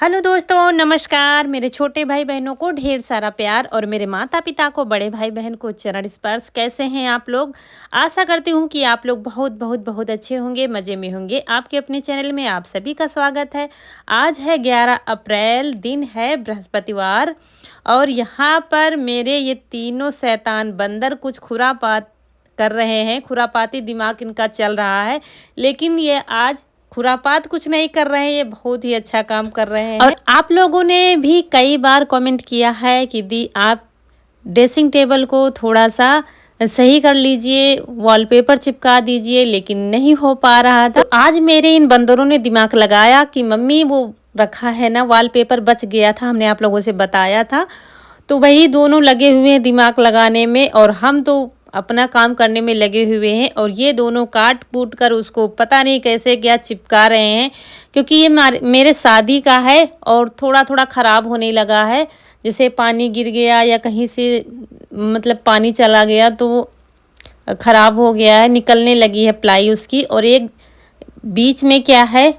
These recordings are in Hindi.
हेलो दोस्तों, नमस्कार। मेरे छोटे भाई बहनों को ढेर सारा प्यार और मेरे माता पिता को, बड़े भाई बहन को चरण स्पर्श। कैसे हैं आप लोग? आशा करती हूँ कि आप लोग बहुत बहुत बहुत अच्छे होंगे, मज़े में होंगे। आपके अपने चैनल में आप सभी का स्वागत है। आज है 11 अप्रैल, दिन है बृहस्पतिवार। और यहाँ पर मेरे ये तीनों शैतान बंदर कुछ खुरापात कर रहे हैं। खुरापाती दिमाग इनका चल रहा है, लेकिन ये आज खुरापात कुछ नहीं कर रहे हैं, ये बहुत ही अच्छा काम कर रहे हैं। और आप लोगों ने भी कई बार कमेंट किया है कि दी आप ड्रेसिंग टेबल को थोड़ा सा सही कर लीजिए, वॉलपेपर चिपका दीजिए, लेकिन नहीं हो पा रहा था। तो आज मेरे इन बंदरों ने दिमाग लगाया कि मम्मी वो रखा है ना, वॉलपेपर बच गया था, हमने आप लोगों से बताया था। तो वही दोनों लगे हुए हैं दिमाग लगाने में, और हम तो अपना काम करने में लगे हुए हैं। और ये दोनों काट कूट कर उसको पता नहीं कैसे क्या चिपका रहे हैं, क्योंकि ये मेरे शादी का है और थोड़ा थोड़ा ख़राब होने लगा है। जैसे पानी गिर गया या कहीं से मतलब पानी चला गया तो ख़राब हो गया है, निकलने लगी है प्लाई उसकी। और एक बीच में क्या है,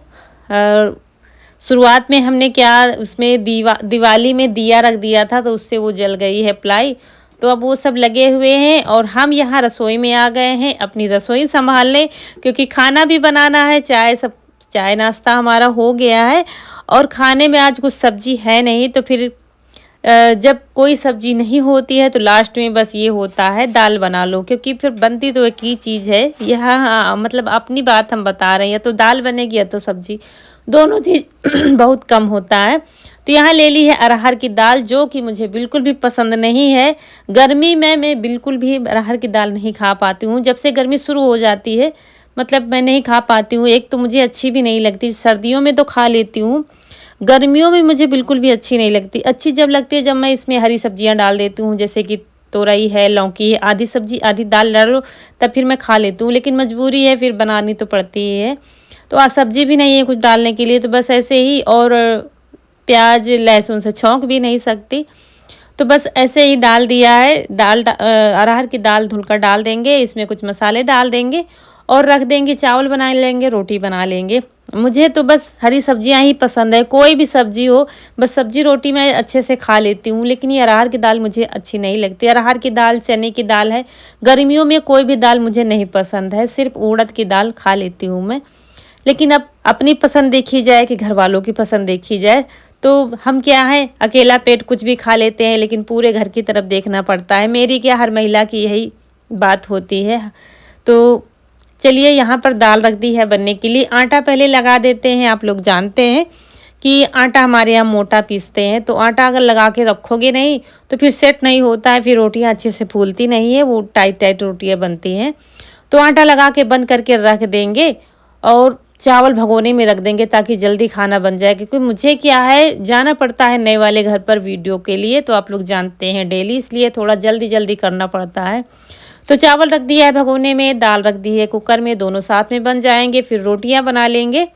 शुरुआत में हमने क्या उसमें दिवाली में दिया रख दिया था, तो उससे वो जल गई है प्लाई। तो अब वो सब लगे हुए हैं और हम यहाँ रसोई में आ गए हैं अपनी रसोई संभालने, क्योंकि खाना भी बनाना है। चाय नाश्ता हमारा हो गया है और खाने में आज कुछ सब्जी है नहीं। तो फिर जब कोई सब्जी नहीं होती है तो लास्ट में बस ये होता है दाल बना लो, क्योंकि फिर बनती तो एक ही चीज़ है। यह मतलब अपनी बात हम बता रहे हैं, तो दाल बनेगी या तो सब्जी, दोनों चीज़ बहुत कम होता है। तो यहाँ ले ली है अरहर की दाल, जो कि मुझे बिल्कुल भी पसंद नहीं है। गर्मी में मैं बिल्कुल भी अरहर की दाल नहीं खा पाती हूँ। जब से गर्मी शुरू हो जाती है मतलब मैं नहीं खा पाती हूँ। एक तो मुझे अच्छी भी नहीं लगती, सर्दियों में तो खा लेती हूँ, गर्मियों में मुझे बिल्कुल भी अच्छी नहीं लगती। अच्छी जब लगती है जब मैं इसमें हरी सब्जियां डाल देती हूँ, जैसे कि तोरई है, लौकी है, आधी सब्जी आधी दाल डालो, तब फिर मैं खा लेती हूँ। लेकिन मजबूरी है, फिर बनानी तो पड़ती ही है। तो आज सब्जी भी नहीं है कुछ डालने के लिए, तो बस ऐसे ही। और प्याज लहसुन से छौंक भी नहीं सकती, तो बस ऐसे ही डाल दिया है। अरहर की दाल धुलकर डाल देंगे, इसमें कुछ मसाले डाल देंगे और रख देंगे। चावल बना लेंगे, रोटी बना लेंगे। मुझे तो बस हरी सब्जियां ही पसंद है, कोई भी सब्जी हो, बस सब्जी रोटी मैं अच्छे से खा लेती हूँ। लेकिन ये अरहर की दाल मुझे अच्छी नहीं लगती। अरहर की दाल चने की दाल है, गर्मियों में कोई भी दाल मुझे नहीं पसंद है, सिर्फ उड़द की दाल खा लेती हूँ मैं। लेकिन अब अपनी पसंद देखी जाए कि घर वालों की पसंद देखी जाए, तो हम क्या है, अकेला पेट कुछ भी खा लेते हैं, लेकिन पूरे घर की तरफ देखना पड़ता है। मेरी क्या, हर महिला की यही बात होती है। तो चलिए, यहाँ पर दाल रख दी है बनने के लिए। आटा पहले लगा देते हैं। आप लोग जानते हैं कि आटा हमारे यहाँ मोटा पीसते हैं, तो आटा अगर लगा के रखोगे नहीं तो फिर सेट नहीं होता है, फिर रोटियाँ अच्छे से फूलती नहीं है, वो टाइट टाइट रोटियाँ बनती हैं। तो आटा लगा के बंद करके रख देंगे और चावल भगोने में रख देंगे, ताकि जल्दी खाना बन जाए। क्योंकि मुझे क्या है, जाना पड़ता है नए वाले घर पर वीडियो के लिए, तो आप लोग जानते हैं डेली, इसलिए थोड़ा जल्दी जल्दी करना पड़ता है। तो चावल रख दिया है भगोने में, दाल रख दी है कुकर में, दोनों साथ में बन जाएंगे, फिर रोटियां बना लेंगे।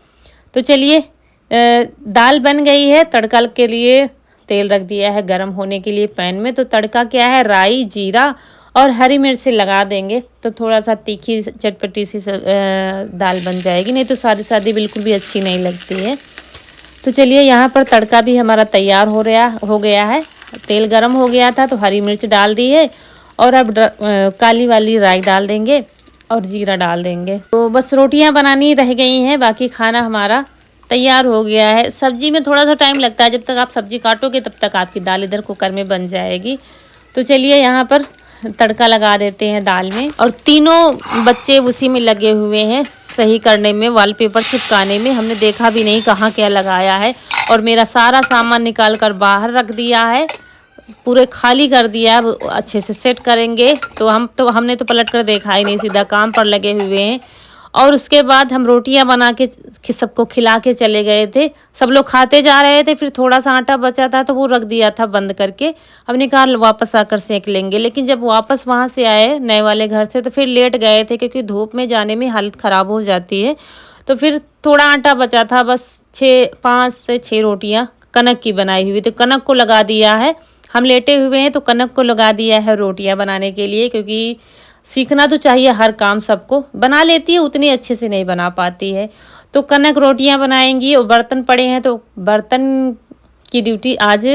तो चलिए, दाल बन गई है। तड़का के लिए तेल रख दिया है गरम होने के लिए पैन में। तो तड़का क्या है, राई, जीरा और हरी मिर्च से लगा देंगे, तो थोड़ा सा तीखी चटपटी सी दाल बन जाएगी। नहीं तो सादी सादी बिल्कुल भी अच्छी नहीं लगती है। तो चलिए, यहाँ पर तड़का भी हमारा तैयार हो गया है। तेल गरम हो गया था तो हरी मिर्च डाल दी है, और अब काली वाली राई डाल देंगे और जीरा डाल देंगे। तो बस रोटियां बनानी रह गई हैं, बाकी खाना हमारा तैयार हो गया है। सब्जी में थोड़ा सा टाइम लगता है, जब तक आप सब्जी काटोगे तब तक आपकी दाल इधर कुकर में बन जाएगी। तो चलिए, यहाँ पर तड़का लगा देते हैं दाल में। और तीनों बच्चे उसी में लगे हुए हैं, सही करने में, वॉलपेपर चिपकाने में। हमने देखा भी नहीं कहाँ क्या लगाया है। और मेरा सारा सामान निकाल कर बाहर रख दिया है, पूरे खाली कर दिया है। अच्छे से सेट करेंगे। तो हमने तो पलट कर देखा ही नहीं, सीधा काम पर लगे हुए हैं। और उसके बाद हम रोटियां बना के सबको खिला के चले गए थे। सब लोग खाते जा रहे थे, फिर थोड़ा सा आटा बचा था तो वो रख दिया था बंद करके। हमने कहा वापस आकर सेंक लेंगे, लेकिन जब वापस वहाँ से आए नए वाले घर से, तो फिर लेट गए थे, क्योंकि धूप में जाने में हालत ख़राब हो जाती है। तो फिर थोड़ा आटा बचा था, बस 5 से 6 रोटियाँ कनक की बनाई हुई, तो कनक को लगा दिया है। हम लेटे हुए हैं तो कनक को लगा दिया है रोटियां बनाने के लिए, क्योंकि सीखना तो चाहिए हर काम, सबको बना लेती है, उतनी अच्छे से नहीं बना पाती है। तो कनक रोटियां बनाएंगी और बर्तन पड़े हैं तो बर्तन की ड्यूटी आज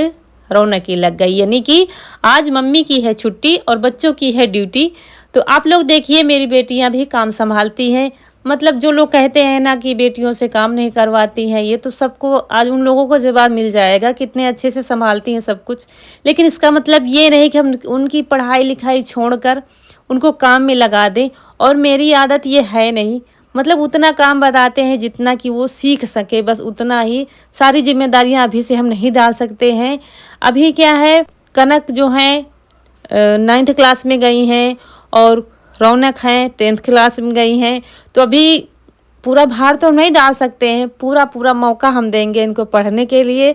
रौनक की लग गई, यानी कि आज मम्मी की है छुट्टी और बच्चों की है ड्यूटी। तो आप लोग देखिए मेरी बेटियां भी काम संभालती हैं। मतलब जो लोग कहते हैं ना कि बेटियों से काम नहीं करवाती हैं, ये तो सबको आज उन लोगों को जवाब मिल जाएगा कितने अच्छे से संभालती हैं सब कुछ। लेकिन इसका मतलब ये नहीं कि हम उनकी पढ़ाई लिखाई छोड़कर उनको काम में लगा दें। और मेरी आदत ये है नहीं, मतलब उतना काम बताते हैं जितना कि वो सीख सके, बस उतना ही। सारी जिम्मेदारियां अभी से हम नहीं डाल सकते हैं। अभी क्या है, कनक जो है 9th क्लास में गई हैं और रौनक हैं 10th क्लास में गई हैं। तो अभी पूरा भार तो नहीं डाल सकते हैं, पूरा पूरा मौका हम देंगे इनको पढ़ने के लिए,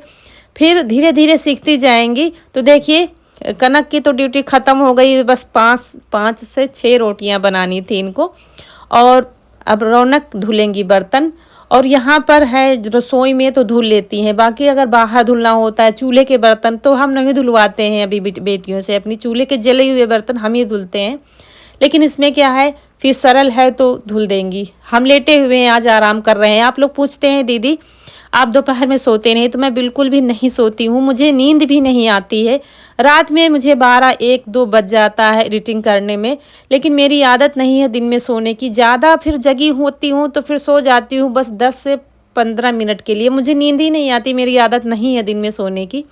फिर धीरे धीरे सीखती जाएंगी। तो देखिए कनक की तो ड्यूटी ख़त्म हो गई, बस 5 से 6 रोटियां बनानी थी इनको। और अब रौनक धुलेंगी बर्तन। और यहाँ पर है रसोई में तो धुल लेती हैं, बाकी अगर बाहर धुलना होता है चूल्हे के बर्तन तो हम नहीं धुलवाते हैं अभी बेटियों से। अपनी चूल्हे के जले हुए बर्तन हम ही धुलते हैं। लेकिन इसमें क्या है, फिर सरल है तो धुल देंगी। हम लेटे हुए हैं, आज आराम कर रहे हैं। आप लोग पूछते हैं दीदी आप दोपहर में सोते नहीं, तो मैं बिल्कुल भी नहीं सोती हूँ, मुझे नींद भी नहीं आती है। रात में मुझे 12, 1, 2 बज जाता है एडिटिंग करने में। लेकिन मेरी आदत नहीं है दिन में सोने की, ज़्यादा फिर जगी होती हूँ तो फिर सो जाती हूँ बस 10 से 15 मिनट के लिए, मुझे नींद ही नहीं आती। मेरी आदत नहीं है दिन में सोने की।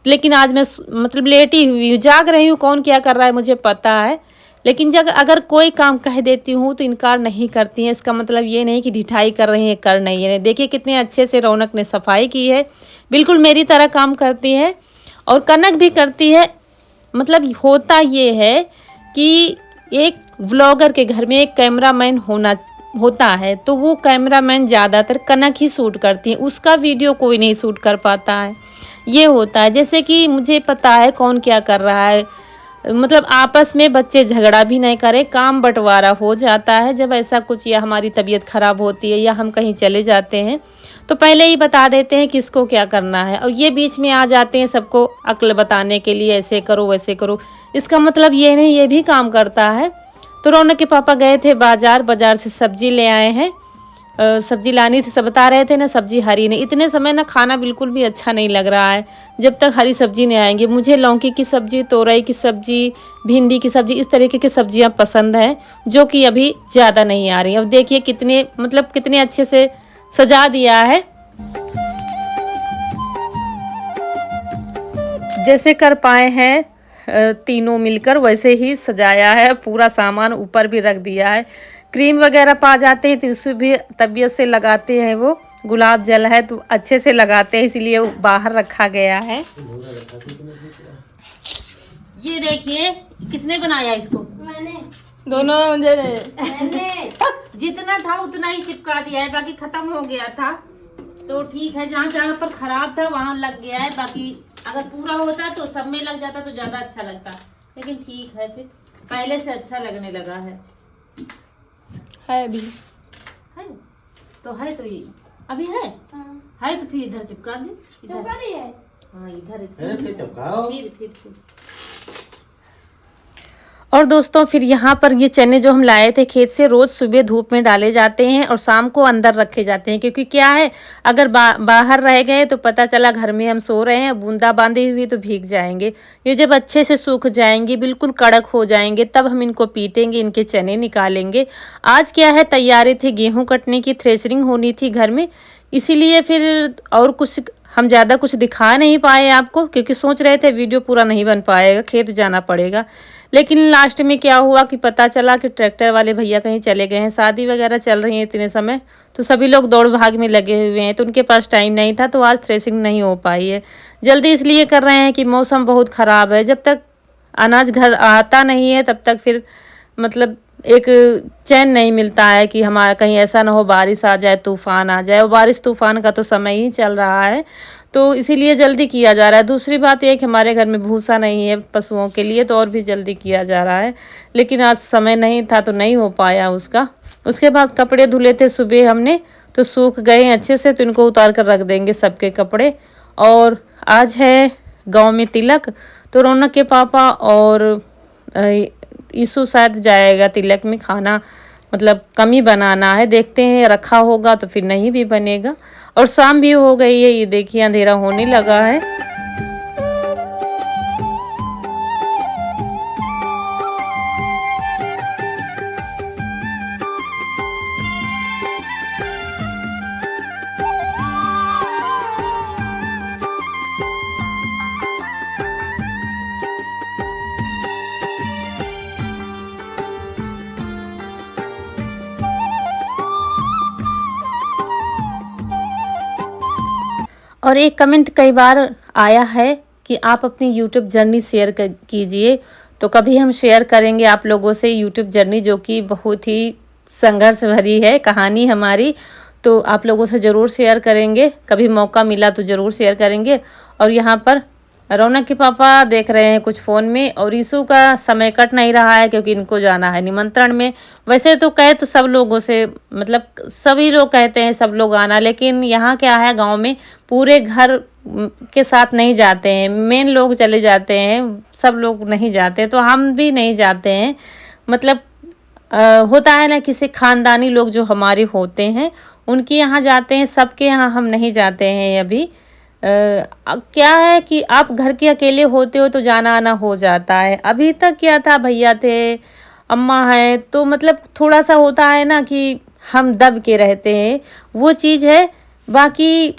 लेकिन आज मैं मतलब लेटी हुई हूँ, जाग रही हूँ, कौन क्या कर रहा है मुझे पता है। लेकिन जब अगर कोई काम कह देती हूँ तो इनकार नहीं करती हैं। इसका मतलब ये नहीं कि ढिठाई कर रही हैं, कर नहीं है। देखिए कितने अच्छे से रौनक ने सफाई की है, बिल्कुल मेरी तरह काम करती है। और कनक भी करती है। मतलब होता ये है कि एक व्लॉगर के घर में एक कैमरामैन होता है, तो वो कैमरामैन ज़्यादातर कनक ही शूट करती है, उसका वीडियो कोई नहीं शूट कर पाता है। ये होता है जैसे कि मुझे पता है कौन क्या कर रहा है, मतलब आपस में बच्चे झगड़ा भी नहीं करे, काम बंटवारा हो जाता है जब ऐसा कुछ, या हमारी तबीयत ख़राब होती है या हम कहीं चले जाते हैं तो पहले ही बता देते हैं किसको क्या करना है। और ये बीच में आ जाते हैं सबको अक्ल बताने के लिए, ऐसे करो वैसे करो। इसका मतलब ये नहीं ये भी काम करता है। तो रौनक के पापा गए थे बाज़ार से सब्जी ले आए हैं। सब्जी लानी थी, सब बता रहे थे ना सब्जी हरी नहीं। इतने समय ना खाना बिल्कुल भी अच्छा नहीं लग रहा है जब तक हरी सब्जी नहीं आएंगी। मुझे लौकी की सब्जी, तोरई की सब्जी, भिंडी की सब्जी, इस तरीके की सब्जियां पसंद हैं जो कि अभी ज़्यादा नहीं आ रही। अब देखिए कितने अच्छे से सजा दिया है, जैसे कर पाए हैं तीनों मिलकर वैसे ही सजाया है। पूरा सामान ऊपर भी रख दिया है। क्रीम वगैरह पा जाते हैं तो उसे भी तबीयत से लगाते हैं। वो गुलाब जल है तो अच्छे से लगाते हैं, इसलिए वो बाहर रखा गया है। ये देखिए किसने बनाया इसको? मैंने। दोनों मैंने जितना था उतना ही चिपका दिया है, बाकी खत्म हो गया था तो ठीक है। जहाँ जहाँ पर खराब था वहाँ लग गया है, बाकी अगर पूरा होता तो सब में लग जाता तो ज़्यादा अच्छा लगता। लेकिन ठीक है, फिर पहले से अच्छा लगने लगा है अभी है तो ये अभी है। हाँ। है तो फिर इधर चिपका दे, इधर है। हाँ इधर चिपकाओ फिर। और दोस्तों फिर यहाँ पर ये चने जो हम लाए थे खेत से, रोज़ सुबह धूप में डाले जाते हैं और शाम को अंदर रखे जाते हैं। क्योंकि क्या है, अगर बाहर रह गए तो पता चला घर में हम सो रहे हैं, बूंदा बांधी हुई तो भीग जाएंगे। ये जब अच्छे से सूख जाएंगे, बिल्कुल कड़क हो जाएंगे, तब हम इनको पीटेंगे, इनके चने निकालेंगे। आज क्या है, तैयारी थी गेहूँ कटने की, थ्रेशरिंग होनी थी घर में, इसीलिए फिर और कुछ हम ज़्यादा कुछ दिखा नहीं पाए आपको, क्योंकि सोच रहे थे वीडियो पूरा नहीं बन पाएगा, खेत जाना पड़ेगा। लेकिन लास्ट में क्या हुआ कि पता चला कि ट्रैक्टर वाले भैया कहीं चले गए हैं, शादी वगैरह चल रही है इतने समय, तो सभी लोग दौड़ भाग में लगे हुए हैं, तो उनके पास टाइम नहीं था, तो आज थ्रेसिंग नहीं हो पाई है। जल्दी इसलिए कर रहे हैं कि मौसम बहुत ख़राब है, जब तक अनाज घर आता नहीं है तब तक फिर मतलब एक चैन नहीं मिलता है कि हमारा कहीं ऐसा ना हो बारिश आ जाए, तूफ़ान आ जाए। और बारिश तूफ़ान का तो समय ही चल रहा है, तो इसीलिए जल्दी किया जा रहा है। दूसरी बात यह कि हमारे घर में भूसा नहीं है पशुओं के लिए, तो और भी जल्दी किया जा रहा है। लेकिन आज समय नहीं था तो नहीं हो पाया उसका। उसके बाद कपड़े धुले थे सुबह हमने, तो सूख गए अच्छे से, तो इनको उतार कर रख देंगे सबके कपड़े। और आज है गांव में तिलक, तो रौनक के पापा और ईशु शायद जाएगा तिलक में खाना मतलब कम ही बनाना है। देखते हैं, रखा होगा तो फिर नहीं भी बनेगा। और शाम भी हो गई है, ये देखिए अंधेरा होने लगा है। और एक कमेंट कई बार आया है कि आप अपनी यूट्यूब जर्नी शेयर कीजिए। तो कभी हम शेयर करेंगे आप लोगों से यूट्यूब जर्नी, जो कि बहुत ही संघर्ष भरी है कहानी हमारी। तो आप लोगों से ज़रूर शेयर करेंगे, कभी मौका मिला तो ज़रूर शेयर करेंगे। और यहाँ पर रौनक के पापा देख रहे हैं कुछ फ़ोन में, और ईशू का समय कट नहीं रहा है क्योंकि इनको जाना है निमंत्रण में। वैसे तो कहे तो सब लोगों से, मतलब सभी लोग कहते हैं सब लोग आना, लेकिन यहाँ क्या है गांव में पूरे घर के साथ नहीं जाते हैं, मेन लोग चले जाते हैं, सब लोग नहीं जाते, तो हम भी नहीं जाते हैं। मतलब होता है ना, किसी ख़ानदानी लोग जो हमारे होते हैं उनके यहाँ जाते हैं, सबके यहाँ हम नहीं जाते हैं अभी। क्या है कि आप घर के अकेले होते हो तो जाना आना हो जाता है। अभी तक क्या था, भैया थे, अम्मा है, तो मतलब थोड़ा सा होता है ना कि हम दब के रहते हैं, वो चीज़ है। बाकी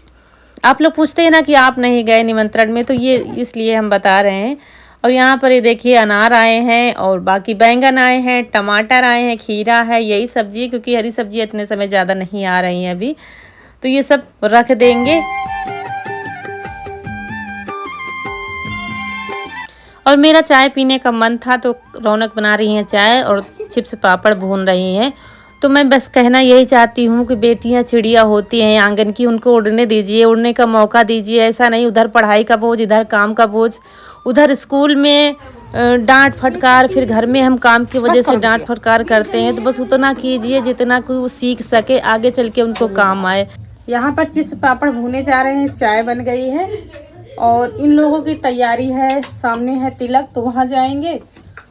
आप लोग पूछते हैं ना कि आप नहीं गए निमंत्रण में, तो ये इसलिए हम बता रहे हैं। और यहाँ पर ये देखिए अनार आए हैं, और बाकी बैंगन आए हैं, टमाटर आए हैं, खीरा है, यही सब्जी है, क्योंकि हरी सब्जी इतने समय ज़्यादा नहीं आ रही हैं अभी, तो ये सब रख देंगे। और मेरा चाय पीने का मन था, तो रौनक बना रही हैं चाय और चिप्स पापड़ भून रही हैं। तो मैं बस कहना यही चाहती हूँ कि बेटियाँ चिड़िया होती हैं आंगन की, उनको उड़ने दीजिए, उड़ने का मौका दीजिए। ऐसा नहीं उधर पढ़ाई का बोझ, इधर काम का बोझ, उधर स्कूल में डांट फटकार, फिर घर में हम काम की वजह से डांट फटकार करते हैं। तो बस उतना कीजिए जितना कोई वो सीख सके, आगे चल के उनको काम आए। यहाँ पर चिप्स पापड़ भूने जा रहे हैं, चाय बन गई है, और इन लोगों की तैयारी है, सामने है तिलक तो वहाँ जाएंगे।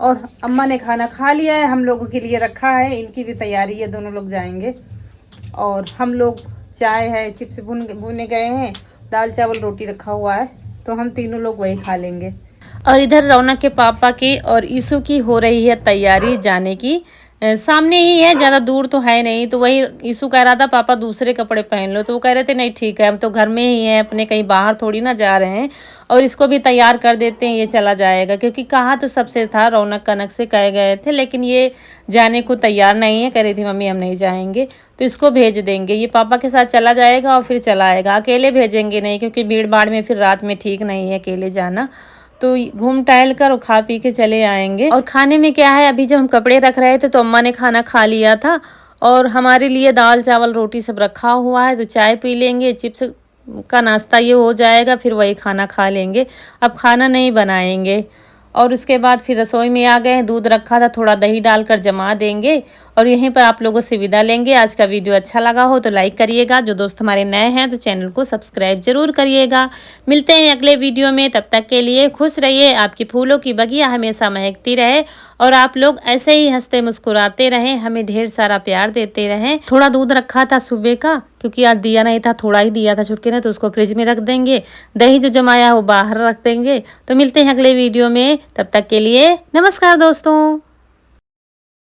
और अम्मा ने खाना खा लिया है, हम लोगों के लिए रखा है, इनकी भी तैयारी है, दोनों लोग जाएंगे। और हम लोग चाय है, चिप्स भूने गए हैं, दाल चावल रोटी रखा हुआ है, तो हम तीनों लोग वही खा लेंगे। और इधर रौनक के पापा की और ईशू की हो रही है तैयारी जाने की। सामने ही है, ज़्यादा दूर तो है नहीं। तो वही ईशू कह रहा था पापा दूसरे कपड़े पहन लो, तो वो कह रहे थे नहीं ठीक है, हम तो घर में ही हैं अपने, कहीं बाहर थोड़ी ना जा रहे हैं। और इसको भी तैयार कर देते हैं, ये चला जाएगा, क्योंकि कहा तो सबसे था, रौनक कनक से कहे गए थे, लेकिन ये जाने को तैयार नहीं है। कह रही थी मम्मी हम नहीं जाएंगे, तो इसको भेज देंगे, ये पापा के साथ चला जाएगा और फिर चला आएगा। अकेले भेजेंगे नहीं, क्योंकि भीड़ भाड़ में फिर रात में ठीक नहीं है अकेले जाना। तो घूम टहल कर और खा पी के चले आएंगे। और खाने में क्या है, अभी जब हम कपड़े रख रहे थे तो अम्मा ने खाना खा लिया था, और हमारे लिए दाल चावल रोटी सब रखा हुआ है। तो चाय पी लेंगे, चिप्स का नाश्ता ये हो जाएगा, फिर वही खाना खा लेंगे। अब खाना नहीं बनाएंगे। और उसके बाद फिर रसोई में आ गए, दूध रखा था, थोड़ा दही डालकर जमा देंगे, और यहीं पर आप लोगों से विदा लेंगे। आज का वीडियो अच्छा लगा हो तो लाइक करिएगा, जो दोस्त हमारे नए हैं तो चैनल को सब्सक्राइब जरूर करिएगा। मिलते हैं अगले वीडियो में, तब तक के लिए खुश रहिए, आपकी फूलों की बगिया हमेशा महकती रहे, और आप लोग ऐसे ही हंसते मुस्कुराते रहें, हमें ढेर सारा प्यार देते रहें। थोड़ा दूध रखा था सुबह का, क्योंकि आज दिया नहीं था, थोड़ा ही दिया था छुटके ने, तो उसको फ्रिज में रख देंगे। दही जो जमाया वो बाहर रख देंगे। तो मिलते हैं अगले वीडियो में, तब तक के लिए नमस्कार दोस्तों।